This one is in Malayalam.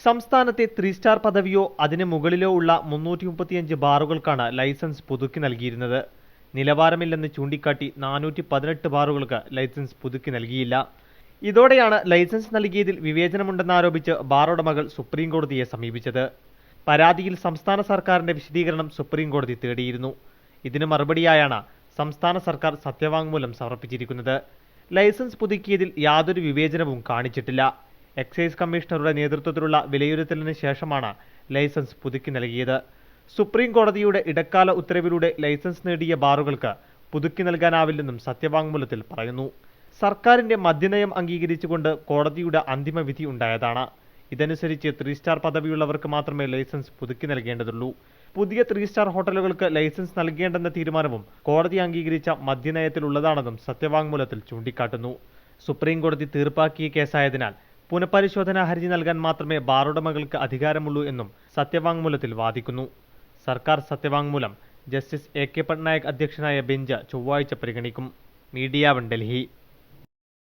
സംസ്ഥാനത്തെ 3 സ്റ്റാർ പദവിയോ അതിന് മുകളിലോ ഉള്ള 335 ബാറുകൾക്കാണ് ലൈസൻസ് പുതുക്കി നൽകിയിരുന്നത്. നിലവാരമില്ലെന്ന് ചൂണ്ടിക്കാട്ടി 418 ബാറുകൾക്ക് ലൈസൻസ് പുതുക്കി നൽകിയില്ല. ഇതോടെയാണ് ലൈസൻസ് നൽകിയതിൽ വിവേചനമുണ്ടെന്നാരോപിച്ച് ബാർ ഉടമകൾ സുപ്രീം കോടതിയെ സമീപിച്ചത്. പരാതിയിൽ സംസ്ഥാന സർക്കാരിന്റെ വിശദീകരണം സുപ്രീം കോടതി തേടിയിരുന്നു. ഇതിന് മറുപടിയായാണ് സംസ്ഥാന സർക്കാർ സത്യവാങ്മൂലം സമർപ്പിച്ചിരിക്കുന്നത്. ലൈസൻസ് പുതുക്കിയതിൽ യാതൊരു വിവേചനവും കാണിച്ചിട്ടില്ല. എക്സൈസ് കമ്മീഷണറുടെ നേതൃത്വത്തിലുള്ള വിലയിരുത്തലിന് ശേഷമാണ് ലൈസൻസ് പുതുക്കി നൽകിയത്. സുപ്രീം കോടതിയുടെ ഇടക്കാല ഉത്തരവിലൂടെ ലൈസൻസ് നേടിയ ബാറുകൾക്ക് പുതുക്കി നൽകാനാവില്ലെന്നും സത്യവാങ്മൂലത്തിൽ പറയുന്നു. സർക്കാരിന്റെ മദ്യനയം അംഗീകരിച്ചുകൊണ്ട് കോടതിയുടെ അന്തിമ വിധി ഉണ്ടായതാണ്. ഇതനുസരിച്ച് 3 സ്റ്റാർ പദവിയുള്ളവർക്ക് മാത്രമേ ലൈസൻസ് പുതുക്കി നൽകേണ്ടതുള്ളൂ. പുതിയ 3 സ്റ്റാർ ഹോട്ടലുകൾക്ക് ലൈസൻസ് നൽകേണ്ടെന്ന തീരുമാനവും കോടതി അംഗീകരിച്ച മദ്യനയത്തിലുള്ളതാണെന്നും സത്യവാങ്മൂലത്തിൽ ചൂണ്ടിക്കാട്ടുന്നു. സുപ്രീം കോടതി തീർപ്പാക്കിയ കേസായതിനാൽ പുനഃപരിശോധനാ ഹർജി നൽകാൻ മാത്രമേ ബാറുടമകൾക്ക് അധികാരമുള്ളൂ എന്നും സത്യവാങ്മൂലത്തിൽ വാദിക്കുന്നു. സർക്കാർ സത്യവാങ്മൂലം ജസ്റ്റിസ് എ കെ പട്നായക് അധ്യക്ഷനായ ബെഞ്ച് ചൊവ്വാഴ്ച പരിഗണിക്കും. മീഡിയ 1 ഡൽഹി.